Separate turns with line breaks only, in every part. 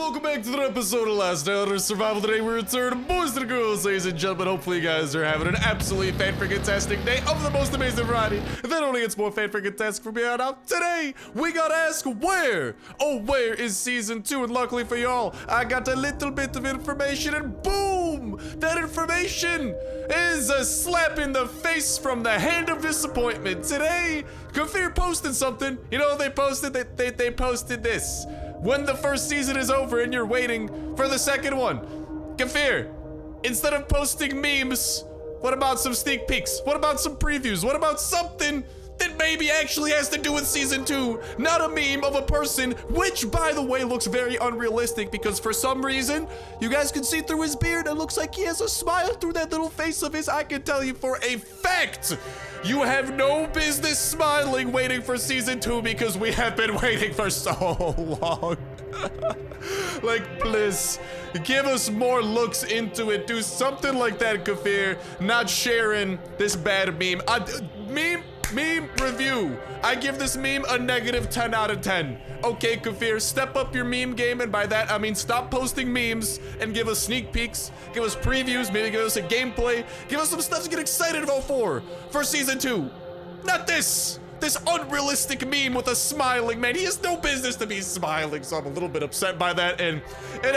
welcome back to another episode of Last Elder Survival. Today we return, boys and girls, ladies and gentlemen. Hopefully you guys are having an absolutely fan-freaking-tastic day of the most amazing variety. That only gets more fan-freaking-tastic from here on out. Today, we gotta ask where? Oh, where is Season 2? And luckily for y'all, I got a little bit of information and boom! That information is a slap in the face from the hand of disappointment. Today, Kafir posted something. You know, they posted they posted this. When the first season is over and you're waiting for the second one. Kafir, instead of posting memes, what about some sneak peeks? What about some previews? What about something that maybe actually has to do with Season 2? Not a meme of a person, which, by the way, looks very unrealistic because for some reason, you guys can see through his beard, it looks like he has a smile through that little face of his. I can tell you for a fact, you have no business smiling waiting for Season 2 because we have been waiting for so long. Like, please, give us more looks into it. Do something like that, Kafir. Not sharing this bad meme. Meme review. I give this meme a negative 10 out of 10. Okay, Kafir, step up your meme game, and by that I mean stop posting memes and give us sneak peeks, give us previews, maybe give us a gameplay, give us some stuff to get excited about for Season 2. Not this unrealistic meme with a smiling man. He has no business to be smiling, so I'm a little bit upset by that, and it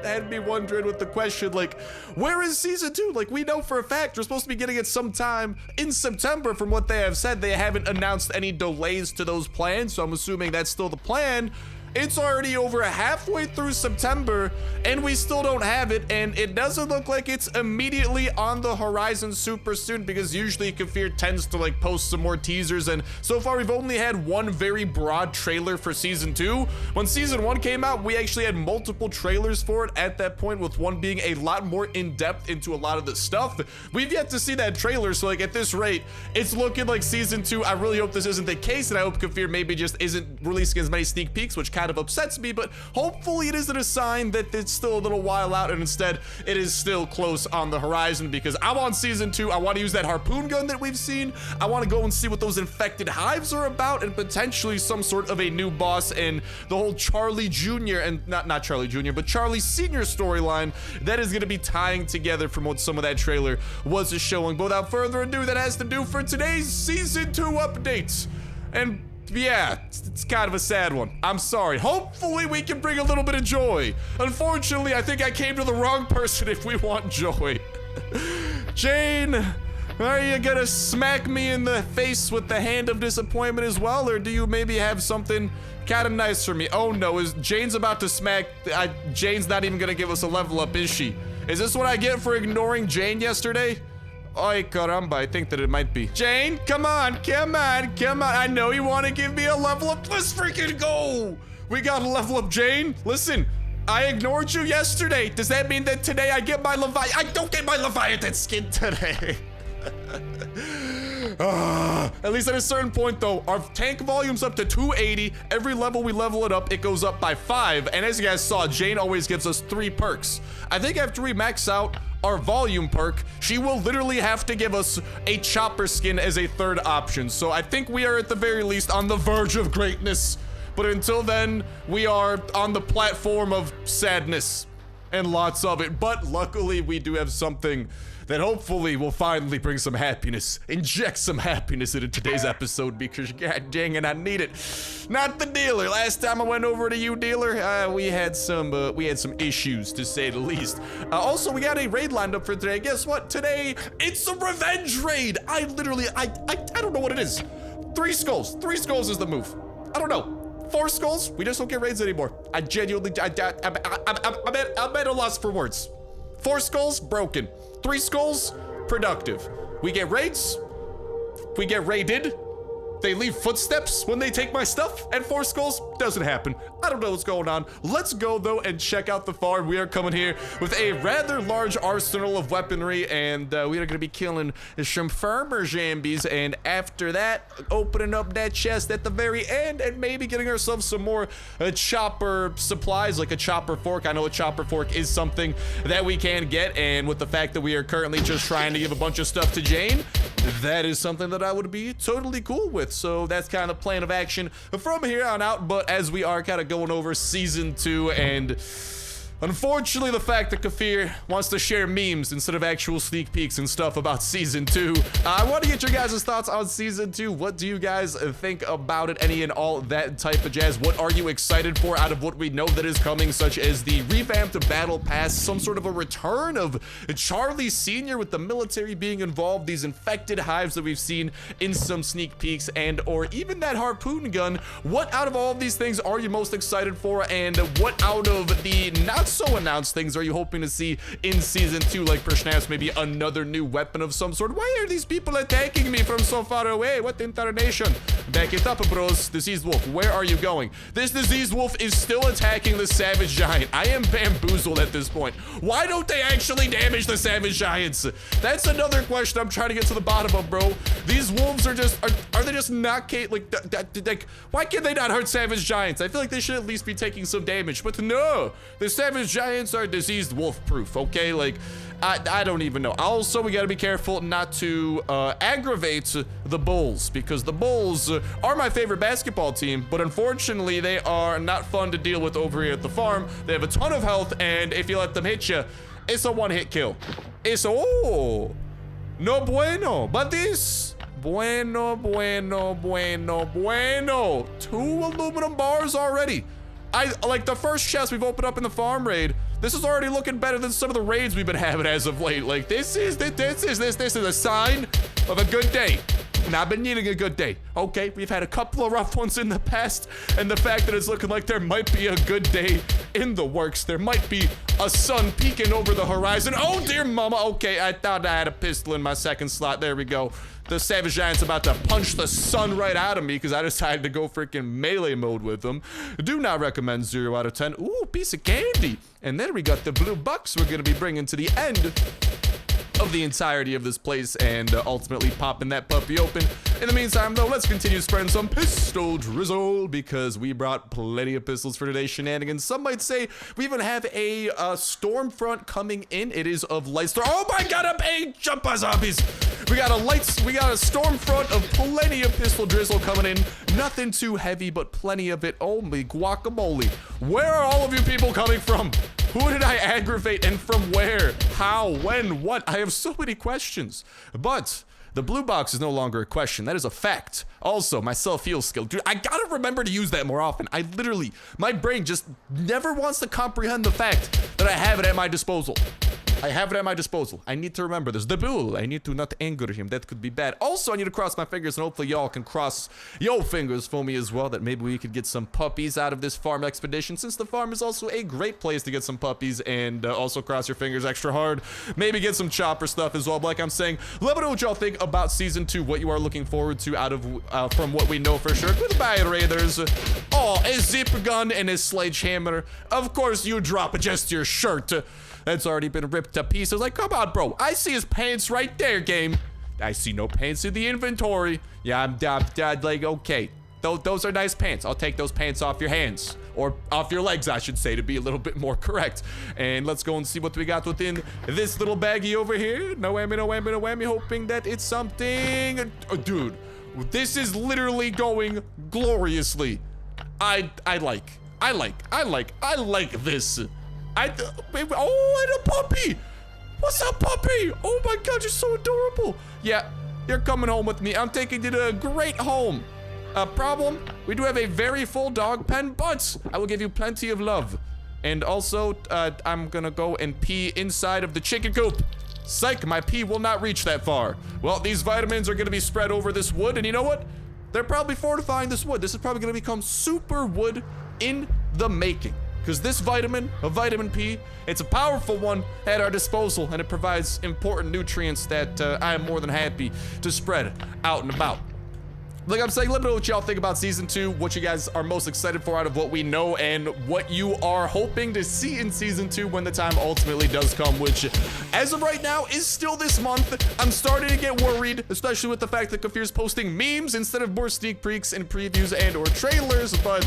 had me wondering with the question, like, where is Season 2? Like, we know for a fact we're supposed to be getting it sometime in September. From what they have said, they haven't announced any delays to those plans, so I'm assuming that's still the plan. It's already over halfway through September and we still don't have it, and it doesn't look like it's immediately on the horizon super soon because usually Kafir tends to like post some more teasers, and so far we've only had one very broad trailer for Season 2. When Season 1 came out, we actually had multiple trailers for it at that point, with one being a lot more in-depth into a lot of the stuff. We've yet to see that trailer, so like at this rate, it's looking like Season 2. I really hope this isn't the case, and I hope Kafir maybe just isn't releasing as many sneak peeks, which kind of upsets me, but hopefully it isn't a sign that it's still a little while out and instead it is still close on the horizon, because I want Season 2. I want to use that Harpoon gun that we've seen. I want to go and see what those infected hives are about, and potentially some sort of a new boss and the whole Charlie Jr. and not Charlie Jr. but Charlie Sr. storyline that is going to be tying together from what some of that trailer was showing. But without further ado, that has to do for today's Season 2 updates. And yeah, it's kind of a sad one. I'm sorry. Hopefully we can bring a little bit of joy. Unfortunately, I think I came to the wrong person if we want joy. Jane, are you gonna smack me in the face with the hand of disappointment as well, or do you maybe have something kind of nice for me? Oh no, is Jane's about to smack? Jane's not even gonna give us a level up, is she? Is this what I get for ignoring Jane yesterday? Ay caramba, I think that it might be. Jane, come on. I know you want to give me a level up. Let's freaking go. We got to level up, Jane. Listen, I ignored you yesterday. Does that mean that today I get my I don't get my Leviathan skin today. At least at a certain point though, our tank volume's up to 280. Every level we level it up, it goes up by 5. And as you guys saw, Jane always gives us 3 perks. I think after we max out our volume perk, she will literally have to give us a chopper skin as a third option. So I think we are at the very least on the verge of greatness. But until then, we are on the platform of sadness and lots of it. But luckily we do have something that hopefully will finally bring some happiness, inject some happiness into today's episode, because god dang it, I need it. Not the dealer. Last time I went over to you, dealer, we had some issues, to say the least. Also, we got a raid lined up for today. Guess what? Today, it's a revenge raid. I don't know what it is. 3 skulls. 3 skulls is the move. I don't know. 4 skulls? We just don't get raids anymore. I genuinely, I'm at a loss for words. 4 skulls, broken. 3 skulls, productive. We get raids, we get raided, they leave footsteps when they take my stuff, and 4 skulls doesn't happen. I don't know what's going on. Let's go though and check out the farm. We are coming here with a rather large arsenal of weaponry, and we are gonna be killing some farmer zombies, and after that, opening up that chest at the very end and maybe getting ourselves some more chopper supplies, like a chopper fork. I know a chopper fork is something that we can get, and with the fact that we are currently just trying to give a bunch of stuff to Jane, that is something that I would be totally cool with. So that's kind of plan of action from here on out. But as we are kind of going over season 2, and unfortunately, the fact that Kafir wants to share memes instead of actual sneak peeks and stuff about Season 2. I want to get your guys' thoughts on Season 2. What do you guys think about it? Any and all that type of jazz. What are you excited for out of what we know that is coming, such as the revamped Battle Pass, some sort of a return of Charlie Sr. with the military being involved, these infected hives that we've seen in some sneak peeks, and or even that Harpoon gun. What out of all of these things are you most excited for, and what out of the not so announced things are you hoping to see in Season 2, like perhaps maybe another new weapon of some sort? Why are these people attacking me from so far away? What internation? Back it up, bros. Diseased wolf, where are you going? This diseased wolf is still attacking the savage giant. I am bamboozled at this point. Why don't they actually damage the savage giants? That's another question I'm trying to get to the bottom of, bro. These wolves are just, are they just not, like, why can they not hurt savage giants? I feel like they should at least be taking some damage, but no, the savage giants are diseased wolf proof, okay? Like, I don't even know. Also, we gotta be careful not to aggravate the bulls, because the bulls are my favorite basketball team, but unfortunately they are not fun to deal with over here at the farm. They have a ton of health, and if you let them hit you, it's a one-hit kill. It's no bueno, but this bueno. 2 aluminum bars already. I like the first chest we've opened up in the farm raid. This is already looking better than some of the raids we've been having as of late. Like, this is a sign of a good day. And I've been needing a good day. Okay, we've had a couple of rough ones in the past, and the fact that it's looking like there might be a good day in the works. There might be a sun peeking over the horizon. Oh dear mama. Okay, I thought I had a pistol in my second slot. There we go. The savage giant's about to punch the sun right out of me because I decided to go freaking melee mode with them. Do not recommend 0 out of 10. Ooh, piece of candy. And then we got the blue bucks we're gonna be bringing to the end of the entirety of this place, and ultimately popping that puppy open. In the meantime, though, let's continue spreading some pistol drizzle, because we brought plenty of pistols for today's shenanigans. Some might say we even have a storm front coming in. It is of light storm. Oh my god, a big jump by zombies. We got a storm front of plenty of pistol drizzle coming in. Nothing too heavy, but plenty of it. Oh my guacamole. Where are all of you people coming from? Who did I aggravate, and from where? How? When? What? I have so many questions. But the blue box is no longer a question. That is a fact. Also, my self-heal skill. Dude, I gotta remember to use that more often. My brain just never wants to comprehend the fact that I have it at my disposal. I have it at my disposal. I need to remember this. The bull. I need to not anger him. That could be bad. Also, I need to cross my fingers, and hopefully y'all can cross your fingers for me as well, that maybe we could get some puppies out of this farm expedition, since the farm is also a great place to get some puppies, and also cross your fingers extra hard. Maybe get some chopper stuff as well. But like I'm saying, let me know what y'all think about Season 2, what you are looking forward to out of, from what we know for sure. Goodbye, Raiders. Oh, a zip gun and a sledgehammer. Of course, you drop just your shirt. That's already been ripped to pieces. Like, come on, bro. I see his pants right there, game. I see no pants in the inventory. Yeah, I'm like, okay. Those are nice pants. I'll take those pants off your hands. Or off your legs, I should say, to be a little bit more correct. And let's go and see what we got within this little baggie over here. No whammy, no whammy, no whammy. Hoping that it's something. Oh, dude, this is literally going gloriously. I like this. Oh, and a puppy. What's up, puppy? Oh my god, you're so adorable. Yeah, you're coming home with me. I'm taking you to a great home. Problem, we do have a very full dog pen, but I will give you plenty of love. And also, I'm gonna go and pee inside of the chicken coop. Psych, my pee will not reach that far. Well, these vitamins are gonna be spread over this wood, and you know what? They're probably fortifying this wood. This is probably gonna become super wood in the making. Because this vitamin, a vitamin P, it's a powerful one at our disposal, and it provides important nutrients that I am more than happy to spread out and about. Like I'm saying, let me know what y'all think about Season 2, what you guys are most excited for out of what we know, and what you are hoping to see in Season 2 when the time ultimately does come, which, as of right now, is still this month. I'm starting to get worried, especially with the fact that Kafir's posting memes instead of more sneak peeks and previews and or trailers, but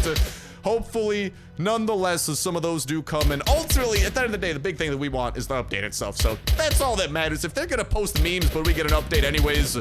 hopefully, nonetheless, some of those do come. And ultimately, at the end of the day, the big thing that we want is the update itself. So that's all that matters. If they're gonna post memes, but we get an update anyways,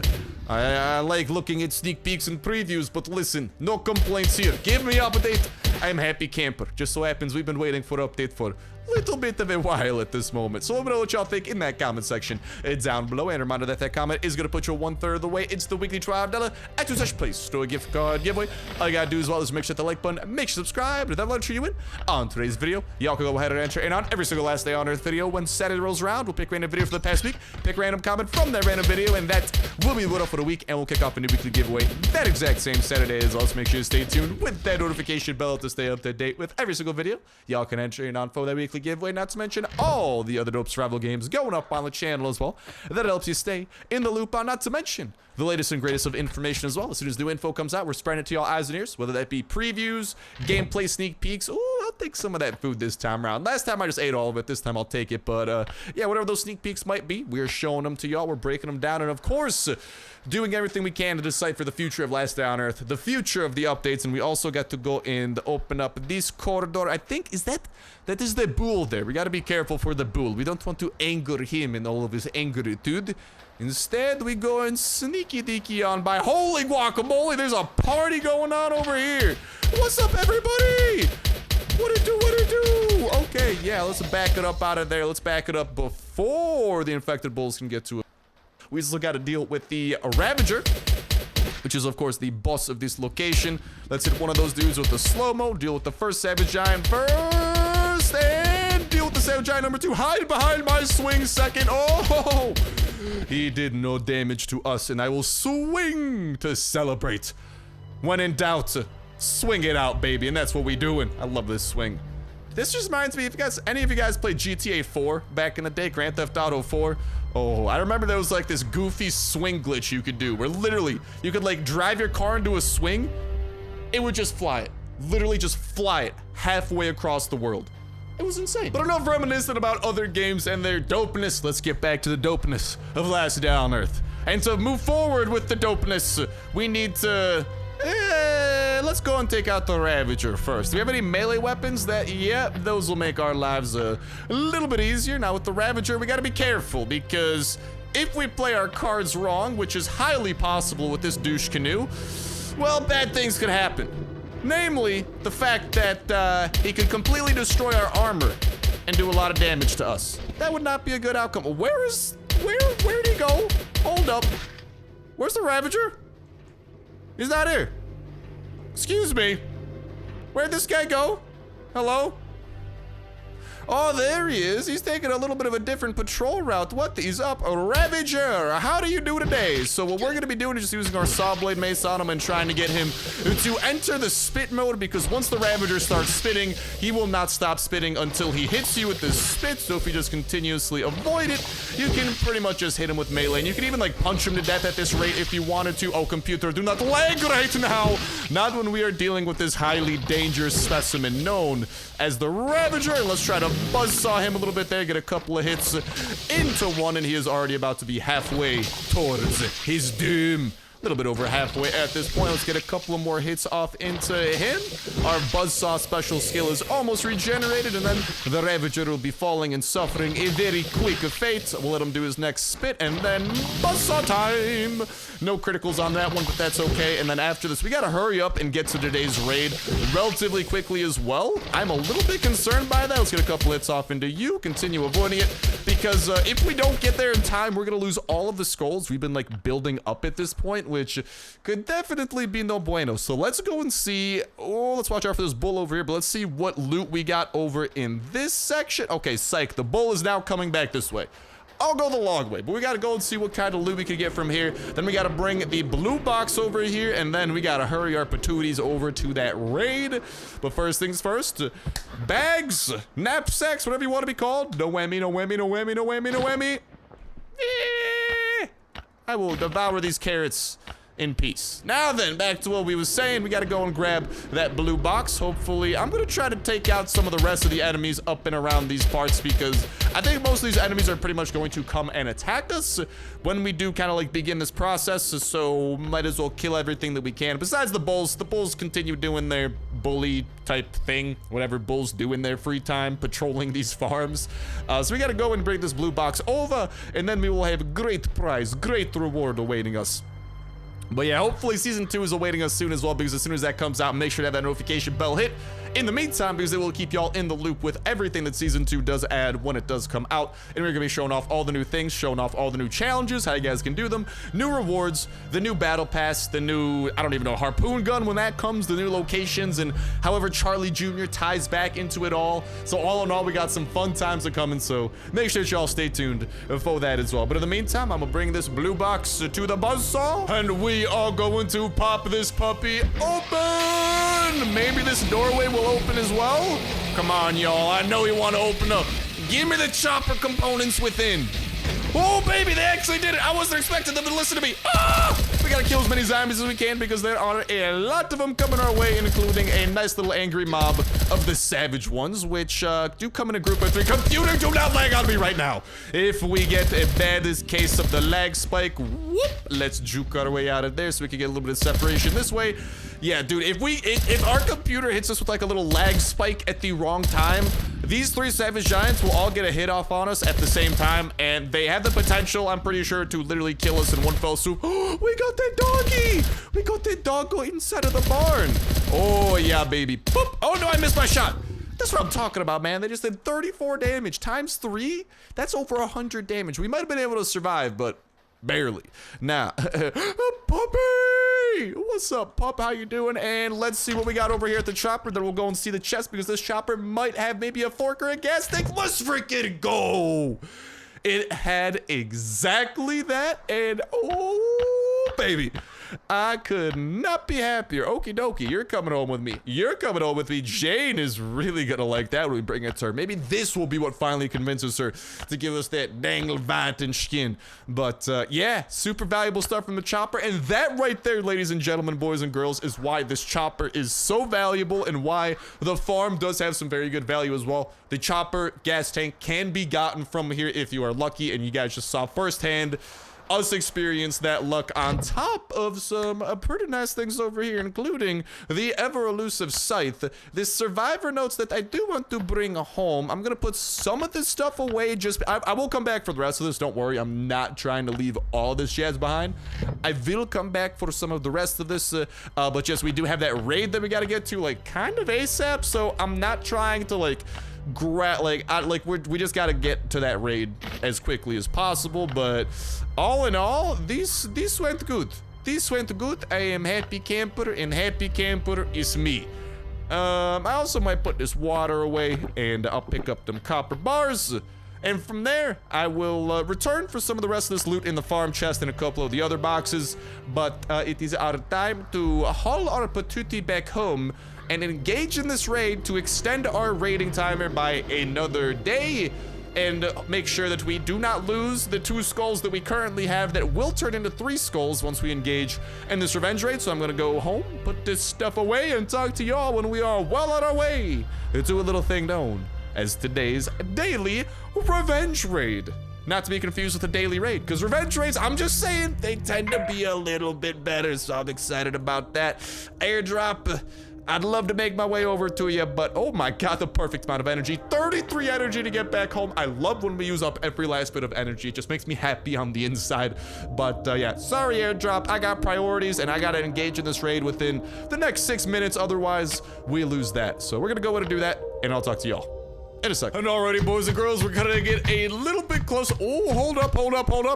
I like looking at sneak peeks and previews, but listen, no complaints here. Give me update. I'm happy camper. Just so happens we've been waiting for update for little bit of a while at this moment. So let me know what y'all think in that comment section down below. And a reminder that comment is going to put you 1/3 of the way. It's the weekly $12 Active Such Place to a gift card giveaway. All you got to do as well is make sure to hit the like button, make sure to subscribe, and that'll enter you in on today's video. Y'all can go ahead and enter in on every single last day on Earth video. When Saturday rolls around, we'll pick random video for the past week, pick random comment from that random video, and that will be the winner for the week, and we'll kick off a new weekly giveaway that exact same Saturday as well. So make sure to stay tuned with that notification bell to stay up to date with every single video. Y'all can enter in on for that weekly giveaway, not to mention all the other dope survival games going up on the channel as well. That helps you stay in the loop on, not to mention the latest and greatest of information as well. As soon as new info comes out, we're spreading it to y'all eyes and ears, whether that be previews, gameplay sneak peeks. Ooh, I'll take some of that food this time around. Last time I just ate all of it. This time I'll take it. But yeah, whatever those sneak peeks might be, we're showing them to y'all. We're breaking them down. And of course, doing everything we can to decipher the future of Last Day on Earth, the future of the updates. And we also got to go and open up this corridor. I think, that is the bull there. We got to be careful for the bull. We don't want to anger him in all of his angeritude. Instead, we go and sneaky deaky on by. Holy guacamole, there's a party going on over here. What's up, everybody? What it do? Okay, yeah, let's back it up out of there. Let's back it up before the infected bulls can get to it. We still got to deal with the Ravager, which is, of course, the boss of this location. Let's hit one of those dudes with the slow-mo, deal with the first Savage Giant first, and deal with the Savage Giant number 2. Hide behind my swing second. Oh, he did no damage to us, and I will swing to celebrate. When in doubt, swing it out, baby, and that's what we doing. I love this swing. This just reminds me, if you guys, any of you guys played GTA 4 back in the day, Grand Theft Auto 4, oh, I remember there was like this goofy swing glitch you could do where literally you could like drive your car into a swing, it would just fly it. Literally just fly it halfway across the world. It was insane. But enough reminiscing about other games and their dopeness. Let's get back to the dopeness of Last Day on Earth. And to move forward with the dopeness, we need to... let's go and take out the Ravager first. Do we have any melee weapons that, yeah, those will make our lives a little bit easier. Now with the Ravager, we gotta be careful because if we play our cards wrong, which is highly possible with this douche canoe, well, bad things could happen. Namely, the fact that he could completely destroy our armor and do a lot of damage to us. That would not be a good outcome. Where'd he go? Hold up. Where's the Ravager? He's not here. Excuse me. Where'd this guy go? Hello? Oh, there he is. He's taking a little bit of a different patrol route. What is up, Ravager? How do you do today? So what we're gonna be doing is just using our saw blade mace on him and trying to get him to enter the spit mode, because once the Ravager starts spitting, he will not stop spitting until he hits you with the spit. So if you just continuously avoid it, you can pretty much just hit him with melee. And you can even like punch him to death at this rate if you wanted to. Oh, computer, do not lag right now. Not when we are dealing with this highly dangerous specimen known as the Ravager. Let's try to buzzsaw him a little bit there, get a couple of hits into one, and he is already about to be halfway towards his doom. A little bit over halfway at this point. Let's get a couple of more hits off into him. Our buzzsaw special skill is almost regenerated, and then the Ravager will be falling and suffering a very quick fate. We'll let him do his next spit, and then buzzsaw time. No criticals on that one, but that's okay. And then after this, we gotta hurry up and get to today's raid relatively quickly as well. I'm a little bit concerned by that. Let's get a couple hits off into you, continue avoiding it, because if we don't get there in time, we're gonna lose all of the skulls we've been like building up at this point, which could definitely be no bueno. So let's go and see. Oh, let's watch out for this bull over here, but let's see what loot we got over in this section. Okay, psych, the bull is now coming back this way. I'll go the long way, but we gotta go and see what kind of loot we can get from here. Then we gotta bring the blue box over here, and then we gotta hurry our patooties over to that raid. But first things first, bags, knapsacks, whatever you want to be called. No whammy, no whammy, no whammy, no whammy, no whammy. I will devour these carrots in peace. Now then, back to what we was saying. We gotta go and grab that blue box. Hopefully, I'm gonna try to take out some of the rest of the enemies up and around these parts, because I think most of these enemies are pretty much going to come and attack us when we do kind of like begin this process, so might as well kill everything that we can. Besides the bulls continue doing their bully type thing, whatever bulls do in their free time, patrolling these farms. So we gotta go and bring this blue box over, and then we will have a great prize, great reward awaiting us. But yeah, hopefully season 2 is awaiting us soon as well, because as soon as that comes out, make sure to have that notification bell hit in the meantime, because it will keep y'all in the loop with everything that season 2 does add when it does come out. And we're gonna be showing off all the new things, showing off all the new challenges, how you guys can do them, new rewards, the new battle pass, the new, I don't even know, harpoon gun when that comes, the new locations, and however Charlie Jr. ties back into it all. So all in all, we got some fun times are coming, so make sure that y'all stay tuned for that as well. But in the meantime, I'm gonna bring this blue box to the buzzsaw, and we are going to pop this puppy open. Maybe this doorway will open as well. Come on, y'all. I know you want to open up. Give me the chopper components within. Oh, baby, they actually did it. I wasn't expecting them to listen to me. Ah! We gotta kill as many zombies as we can, because there are a lot of them coming our way, including a nice little angry mob of the savage ones, which do come in a group of 3. Computer, do not lag on me right now. If we get a bad case of the lag spike, whoop, let's juke our way out of there so we can get a little bit of separation this way. Yeah, dude, if our computer hits us with like a little lag spike at the wrong time, these 3 savage giants will all get a hit off on us at the same time, and they have the potential, I'm pretty sure, to literally kill us in one fell swoop. Oh, we got that doggy! We got that doggo inside of the barn. Oh, yeah, baby. Boop. Oh, no, I missed my shot. That's what I'm talking about, man. They just did 34 damage times 3. That's over 100 damage. We might have been able to survive, but barely. Now, puppy! What's up, pup? How you doing? And let's see what we got over here at the chopper. Then we'll go and see the chest, because this chopper might have maybe a fork or a gas tank. Let's freaking go! It had exactly that, and oh, baby. I could not be happier. Okie dokie, you're coming home with me. You're coming home with me. Jane is really gonna like that when we bring it to her. Maybe this will be what finally convinces her to give us that dangle and skin. But yeah, super valuable stuff from the chopper. And that right there, ladies and gentlemen, boys and girls, is why this chopper is so valuable, and why the farm does have some very good value as well. The chopper gas tank can be gotten from here if you are lucky, and you guys just saw firsthand us experience that luck, on top of some pretty nice things over here, including the ever-elusive scythe. This survivor notes that I do want to bring home. I'm gonna put some of this stuff away. I will come back for the rest of this, don't worry. I'm not trying to leave all this jazz behind. I will come back for some of the rest of this, but just we do have that raid that we gotta get to, like, kind of ASAP, so I'm not trying to, like, we just gotta get to that raid as quickly as possible. But all in all, this went good. This went good. I am happy camper, and happy camper is me. I also might put this water away, and I'll pick up them copper bars. And from there, I will return for some of the rest of this loot in the farm chest and a couple of the other boxes. But it is our time to haul our patootie back home and engage in this raid to extend our raiding timer by another day, and make sure that we do not lose the 2 skulls that we currently have that will turn into 3 skulls once we engage in this revenge raid. So I'm gonna go home, put this stuff away, and talk to y'all when we are well on our way to a little thing known as today's daily revenge raid. Not to be confused with a daily raid, because revenge raids, I'm just saying, they tend to be a little bit better, so I'm excited about that. Airdrop, I'd love to make my way over to you, but oh my god, the perfect amount of energy. 33 energy to get back home. I love when we use up every last bit of energy. It just makes me happy on the inside. But yeah, sorry airdrop, I got priorities, and I gotta engage in this raid within the next 6 minutes, otherwise we lose that. So we're gonna go in and do that, and I'll talk to y'all in a second. And alrighty, boys and girls, we're gonna get a little bit close. Oh, hold up.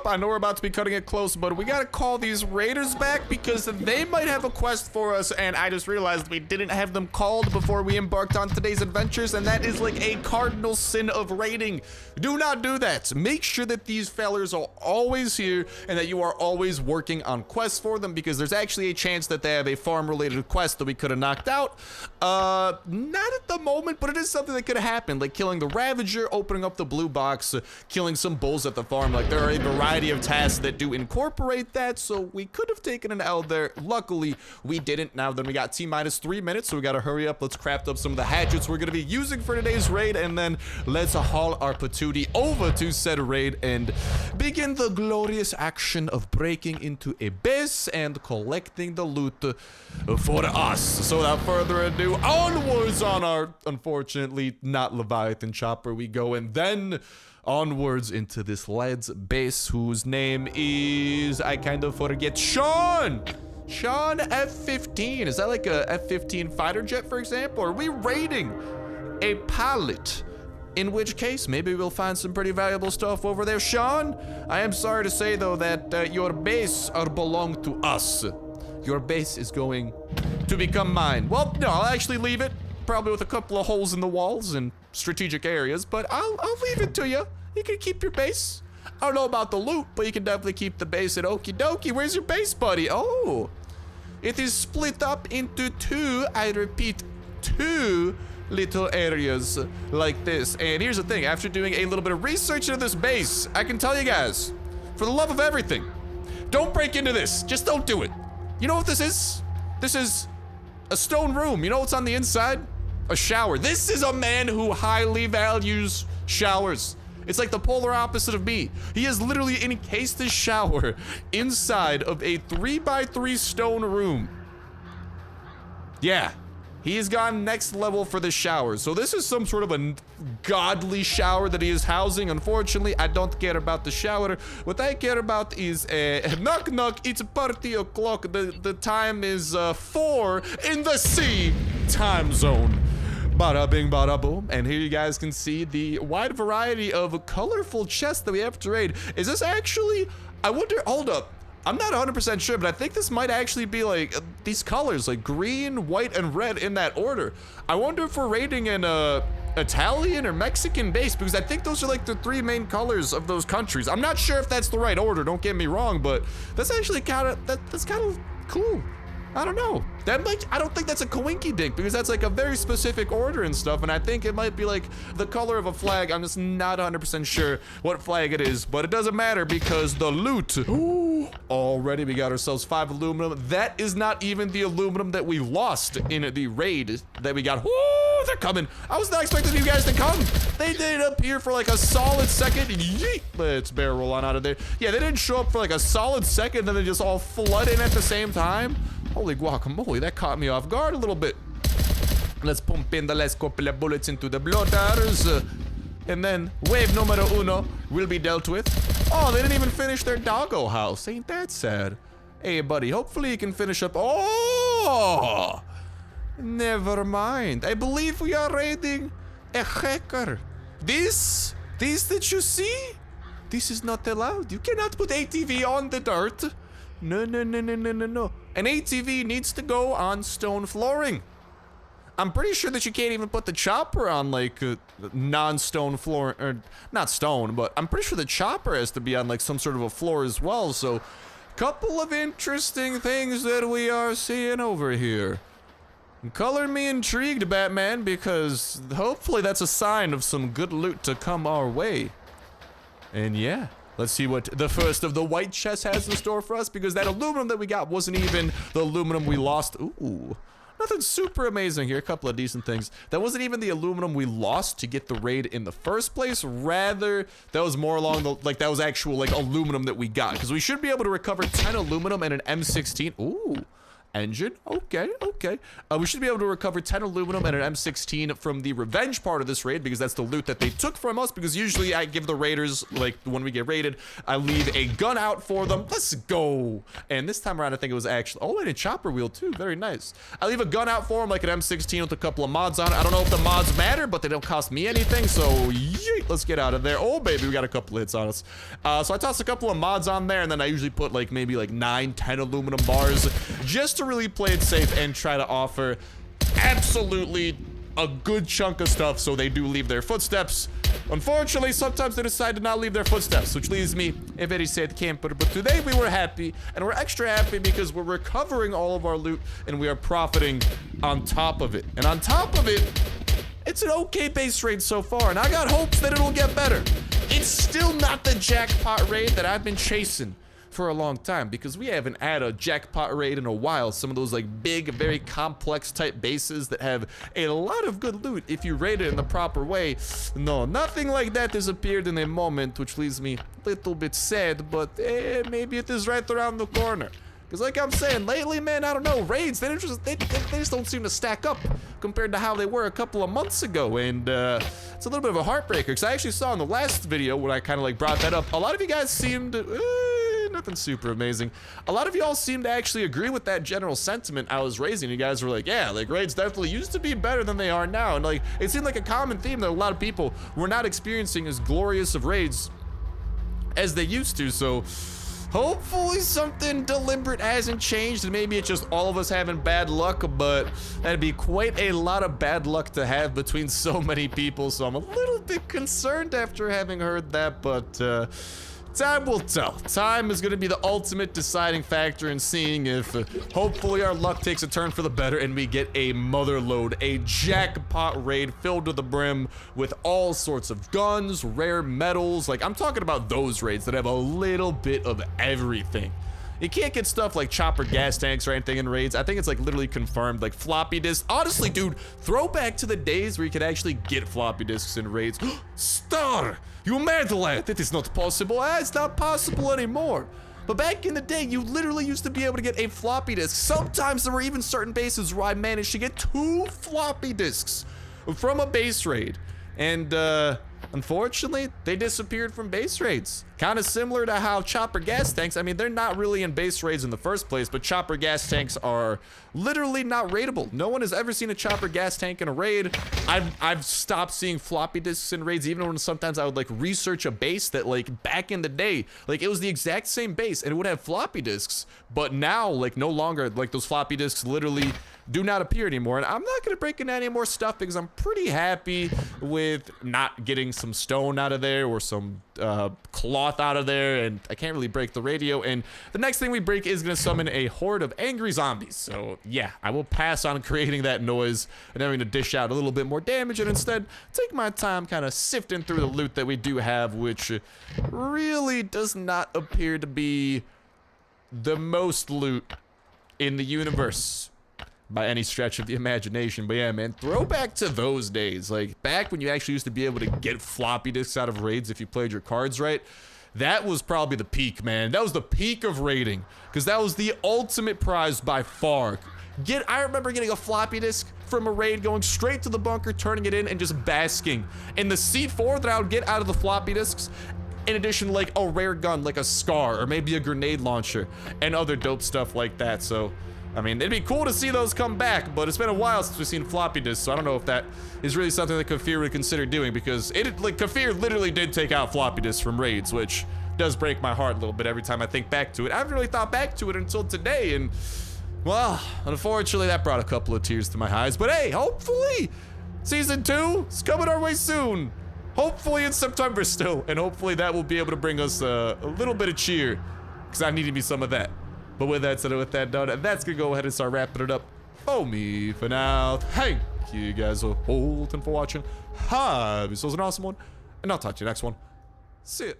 I know we're about to be cutting it close, but we gotta call these raiders back, because they might have a quest for us, and I just realized we didn't have them called before we embarked on today's adventures, and that is like a cardinal sin of raiding. Do not do that. Make sure that these fellers are always here, and that you are always working on quests for them, because there's actually a chance that they have a farm-related quest that we could have knocked out. Not at the moment, but it is something that could have happened. Like, killing the Ravager, opening up the blue box, killing some bulls at the farm. Like, there are a variety of tasks that do incorporate that, so we could have taken an L there. Luckily, we didn't. Now then, we got T-minus 3 minutes, so we gotta hurry up. Let's craft up some of the hatchets we're gonna be using for today's raid, and then let's haul our patootie over to said raid and begin the glorious action of breaking into a base and collecting the loot for us. So without further ado, onwards on our, unfortunately, not Leviathan chopper we go, and then onwards into this lad's base, whose name is, I kind of forget, Sean F-15. Is that like a F-15 fighter jet, for example? Or are we raiding a pilot? In which case, maybe we'll find some pretty valuable stuff over there. Sean, I am sorry to say, though, that your base belong to us. Your base is going to become mine. Well, no, I'll actually leave it, probably with a couple of holes in the walls and strategic areas, but I'll leave it to you. You can keep your base. I don't know about the loot, but you can definitely keep the base at okie dokie. Where's your base, buddy? Oh, it is split up into two, I repeat, two little areas like this. And here's the thing, after doing a little bit of research into this base, I can tell you guys, for the love of everything, don't break into this. Just don't do it. You know what this is? This is a stone room. You know what's on the inside? A shower. This is a man who highly values showers. It's like the polar opposite of me. He has literally encased his shower inside of a 3x3 stone room. Yeah. He has gone next level for the shower. So this is some sort of a godly shower that he is housing. Unfortunately, I don't care about the shower. What I care about is knock knock, it's party o'clock. The time is 4 in the C time zone. Bada bing, bada boom. And here you guys can see the wide variety of colorful chests that we have to raid. Is this actually, I wonder, hold up. I'm not 100% sure, but I think this might actually be like these colors, like green, white, and red in that order. I wonder if we're raiding an Italian or Mexican base, because I think those are like the 3 main colors of those countries. I'm not sure if that's the right order, don't get me wrong, but that's actually kind of, that's kind of cool. I don't know. That might, I don't think that's a coinky dink, because that's like a very specific order and stuff, and I think it might be like the color of a flag. I'm just not 100% sure what flag it is, but it doesn't matter because the loot. Ooh, already we got ourselves 5 aluminum. That is not even the aluminum that we lost in the raid that we got. Ooh, they're coming. I was not expecting you guys to come. They did appear for like a solid second. Yeet. Let's barrel roll on out of there. Yeah, they didn't show up for like a solid second, and then they just all flood in at the same time. Holy guacamole, that caught me off guard a little bit. Let's pump in the last couple of bullets into the bloaters. And then wave numero uno will be dealt with. Oh, they didn't even finish their doggo house. Ain't that sad? Hey, buddy, hopefully you can finish up. Oh! Never mind. I believe we are raiding a hacker. This that you see? This is not allowed. You cannot put ATV on the dirt. No, no, no, no, no, no, no. An ATV needs to go on stone flooring. I'm pretty sure that you can't even put the chopper on like non-stone floor, or not stone, but I'm pretty sure the chopper has to be on like some sort of a floor as well. So, couple of interesting things that we are seeing over here. Color me intrigued, Batman, because hopefully that's a sign of some good loot to come our way. And yeah. Let's see what the first of the white chests has in store for us, because that aluminum that we got wasn't even the aluminum we lost. Ooh, nothing super amazing here. A couple of decent things. That wasn't even the aluminum we lost to get the raid in the first place. Rather, that was more along the, like, that was actual, like, aluminum that we got. Because we should be able to recover 10 aluminum and an M16. Ooh. Engine, okay. We should be able to recover 10 aluminum and an M16 from the revenge part of this raid, because that's the loot that they took from us, because usually I give the raiders, like, when we get raided, I leave a gun out for them. Let's go. And this time around, I think it was actually, oh, and a chopper wheel too, very nice. I leave a gun out for them, like an M16 with a couple of mods on it. I don't know if the mods matter, but they don't cost me anything, so yeet, let's get out of there. Oh, baby, we got a couple hits on us. So I tossed a couple of mods on there, and then I usually put, like, maybe, like, 9, 10 aluminum bars, just to really play it safe and try to offer absolutely a good chunk of stuff so they do leave their footsteps. Unfortunately, sometimes they decide to not leave their footsteps, which leaves me a very sad camper. But today we were happy, and we're extra happy because we're recovering all of our loot and we are profiting on top of it. And on top of it, it's an okay base raid so far, and I got hopes that it'll get better. It's still not the jackpot raid that I've been chasing for a long time, because we haven't had a jackpot raid in a while. Some of those like big, very complex type bases that have a lot of good loot if you raid it in the proper way. No, nothing like that has appeared in a moment, which leaves me a little bit sad, but maybe it is right around the corner. Because like I'm saying, lately, man, I don't know, raids, they just don't seem to stack up compared to how they were a couple of months ago. And it's a little bit of a heartbreaker, because I actually saw in the last video when I kind of like brought that up, a lot of you guys seemed, nothing super amazing. A lot of y'all seemed to actually agree with that general sentiment I was raising. You guys were like, yeah, like raids definitely used to be better than they are now. And like, it seemed like a common theme that a lot of people were not experiencing as glorious of raids as they used to. So hopefully something deliberate hasn't changed, and maybe it's just all of us having bad luck, but that'd be quite a lot of bad luck to have between so many people, so I'm a little bit concerned after having heard that, but time will tell. Time is going to be the ultimate deciding factor in seeing if hopefully our luck takes a turn for the better and we get a motherload, a jackpot raid filled to the brim with all sorts of guns, rare metals. Like, I'm talking about those raids that have a little bit of everything. You can't get stuff like chopper gas tanks or anything in raids. I think it's like literally confirmed, like floppy disks. Honestly, dude, throwback to the days where you could actually get floppy disks in raids. Star, you mad lad, that is not possible. It's not possible anymore. But back in the day, you literally used to be able to get a floppy disk. Sometimes there were even certain bases where I managed to get 2 floppy disks from a base raid. And unfortunately, they disappeared from base raids. Kind of similar to how chopper gas tanks, I mean, they're not really in base raids in the first place, but chopper gas tanks are literally not raidable. No one has ever seen a chopper gas tank in a raid. I've stopped seeing floppy disks in raids, even when sometimes I would like research a base that like back in the day, like it was the exact same base and it would have floppy disks, but now like no longer, like those floppy disks literally do not appear anymore. And I'm not gonna break into any more stuff because I'm pretty happy with not getting some stone out of there or some cloth out of there, and I can't really break the radio, and the next thing we break is gonna summon a horde of angry zombies. So yeah, I will pass on creating that noise and having to dish out a little bit more damage, and instead take my time kind of sifting through the loot that we do have, which really does not appear to be the most loot in the universe by any stretch of the imagination. But yeah, man, throwback to those days, like back when you actually used to be able to get floppy disks out of raids if you played your cards right. That was probably the peak, man. That was the peak of raiding, because that was the ultimate prize by far. I remember getting a floppy disk from a raid, going straight to the bunker, turning it in, and just basking in the C4 that I would get out of the floppy disks. In addition, like a rare gun, like a SCAR, or maybe a grenade launcher, and other dope stuff like that. So I mean, it'd be cool to see those come back, but it's been a while since we've seen floppy disks, so I don't know if that is really something that Kafir would consider doing, because Kafir literally did take out floppy disks from raids, which does break my heart a little bit every time I think back to it. I haven't really thought back to it until today, and well, unfortunately that brought a couple of tears to my eyes. But hey, hopefully season 2 is coming our way soon. Hopefully in September still, and hopefully that will be able to bring us a little bit of cheer, because I need me some of that. But with that said, with that done, that's gonna go ahead and start wrapping it up for me for now. Thank you guys for watching. Hive, this was an awesome one, and I'll talk to you next one. See ya.